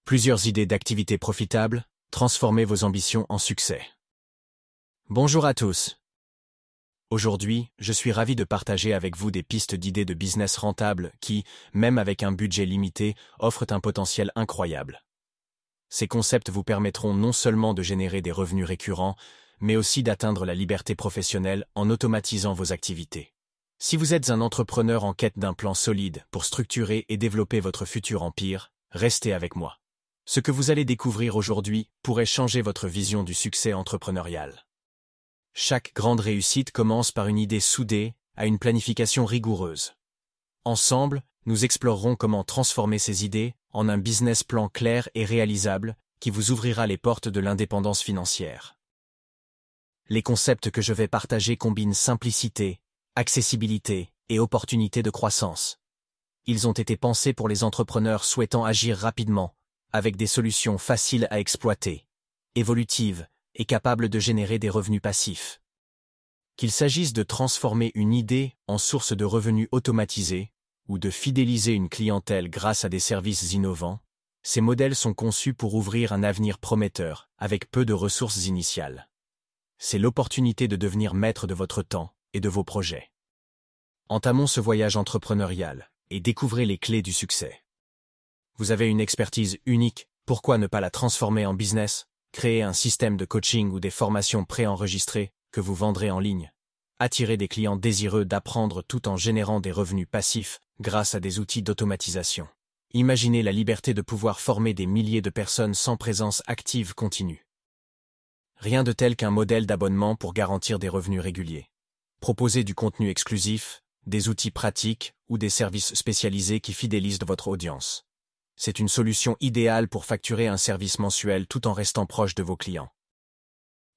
Plusieurs idées d'activités profitables, transformez vos ambitions en succès. Bonjour à tous. Aujourd'hui, je suis ravi de partager avec vous des pistes d'idées de business rentables qui, même avec un budget limité, offrent un potentiel incroyable. Ces concepts vous permettront non seulement de générer des revenus récurrents, mais aussi d'atteindre la liberté professionnelle en automatisant vos activités. Si vous êtes un entrepreneur en quête d'un plan solide pour structurer et développer votre futur empire, restez avec moi. Ce que vous allez découvrir aujourd'hui pourrait changer votre vision du succès entrepreneurial. Chaque grande réussite commence par une idée soudée, à une planification rigoureuse. Ensemble, nous explorerons comment transformer ces idées en un business plan clair et réalisable qui vous ouvrira les portes de l'indépendance financière. Les concepts que je vais partager combinent simplicité, accessibilité et opportunité de croissance. Ils ont été pensés pour les entrepreneurs souhaitant agir rapidement, avec des solutions faciles à exploiter, évolutives et capables de générer des revenus passifs. Qu'il s'agisse de transformer une idée en source de revenus automatisés ou de fidéliser une clientèle grâce à des services innovants, ces modèles sont conçus pour ouvrir un avenir prometteur avec peu de ressources initiales. C'est l'opportunité de devenir maître de votre temps et de vos projets. Entamons ce voyage entrepreneurial et découvrez les clés du succès. Vous avez une expertise unique, pourquoi ne pas la transformer en business, créer un système de coaching ou des formations préenregistrées que vous vendrez en ligne, attirer des clients désireux d'apprendre tout en générant des revenus passifs grâce à des outils d'automatisation. Imaginez la liberté de pouvoir former des milliers de personnes sans présence active continue. Rien de tel qu'un modèle d'abonnement pour garantir des revenus réguliers. Proposez du contenu exclusif, des outils pratiques ou des services spécialisés qui fidélisent votre audience. C'est une solution idéale pour facturer un service mensuel tout en restant proche de vos clients.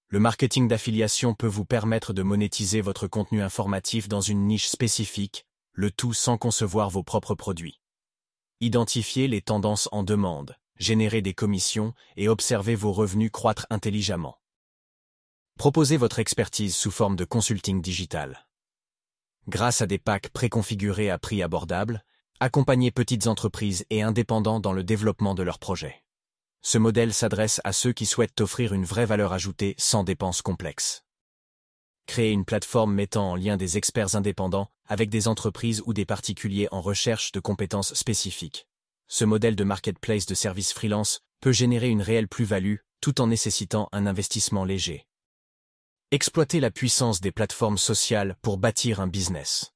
Le marketing d'affiliation peut vous permettre de monétiser votre contenu informatif dans une niche spécifique, le tout sans concevoir vos propres produits. Identifiez les tendances en demande, générez des commissions et observez vos revenus croître intelligemment. Proposez votre expertise sous forme de consulting digital. Grâce à des packs préconfigurés à prix abordable, accompagnez petites entreprises et indépendants dans le développement de leurs projets. Ce modèle s'adresse à ceux qui souhaitent offrir une vraie valeur ajoutée sans dépenses complexes. Créez une plateforme mettant en lien des experts indépendants avec des entreprises ou des particuliers en recherche de compétences spécifiques. Ce modèle de marketplace de services freelance peut générer une réelle plus-value tout en nécessitant un investissement léger. Exploitez la puissance des plateformes sociales pour bâtir un business.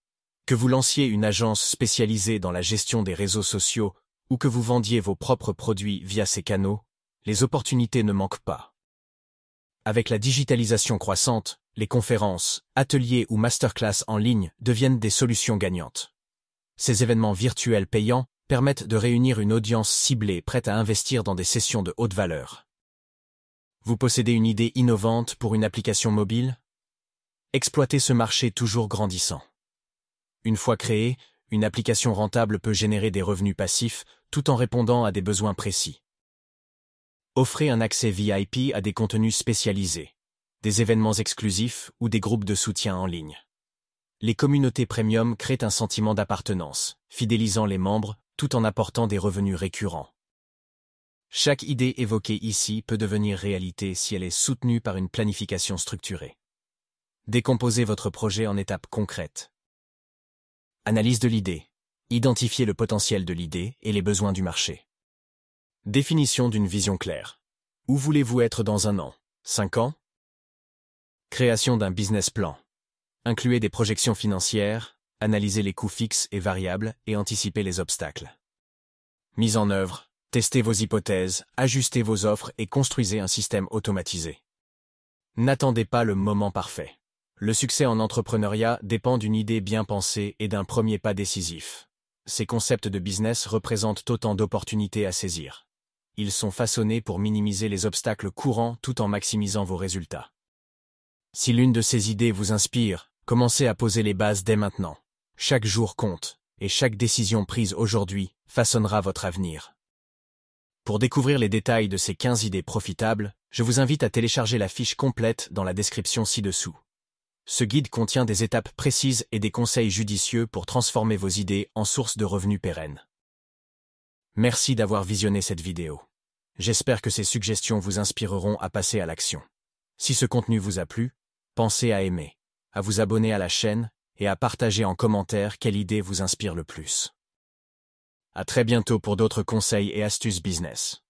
Que vous lanciez une agence spécialisée dans la gestion des réseaux sociaux ou que vous vendiez vos propres produits via ces canaux, les opportunités ne manquent pas. Avec la digitalisation croissante, les conférences, ateliers ou masterclass en ligne deviennent des solutions gagnantes. Ces événements virtuels payants permettent de réunir une audience ciblée prête à investir dans des sessions de haute valeur. Vous possédez une idée innovante pour une application mobile? Exploitez ce marché toujours grandissant. Une fois créée, une application rentable peut générer des revenus passifs tout en répondant à des besoins précis. Offrez un accès VIP à des contenus spécialisés, des événements exclusifs ou des groupes de soutien en ligne. Les communautés premium créent un sentiment d'appartenance, fidélisant les membres tout en apportant des revenus récurrents. Chaque idée évoquée ici peut devenir réalité si elle est soutenue par une planification structurée. Décomposez votre projet en étapes concrètes. Analyse de l'idée. Identifiez le potentiel de l'idée et les besoins du marché. Définition d'une vision claire. Où voulez-vous être dans 1 an, 5 ans? Création d'un business plan. Incluez des projections financières, analysez les coûts fixes et variables et anticipez les obstacles. Mise en œuvre. Testez vos hypothèses, ajustez vos offres et construisez un système automatisé. N'attendez pas le moment parfait. Le succès en entrepreneuriat dépend d'une idée bien pensée et d'un premier pas décisif. Ces concepts de business représentent autant d'opportunités à saisir. Ils sont façonnés pour minimiser les obstacles courants tout en maximisant vos résultats. Si l'une de ces idées vous inspire, commencez à poser les bases dès maintenant. Chaque jour compte, et chaque décision prise aujourd'hui façonnera votre avenir. Pour découvrir les détails de ces 15 idées profitables, je vous invite à télécharger la fiche complète dans la description ci-dessous. Ce guide contient des étapes précises et des conseils judicieux pour transformer vos idées en source de revenus pérennes. Merci d'avoir visionné cette vidéo. J'espère que ces suggestions vous inspireront à passer à l'action. Si ce contenu vous a plu, pensez à aimer, à vous abonner à la chaîne et à partager en commentaire quelle idée vous inspire le plus. À très bientôt pour d'autres conseils et astuces business.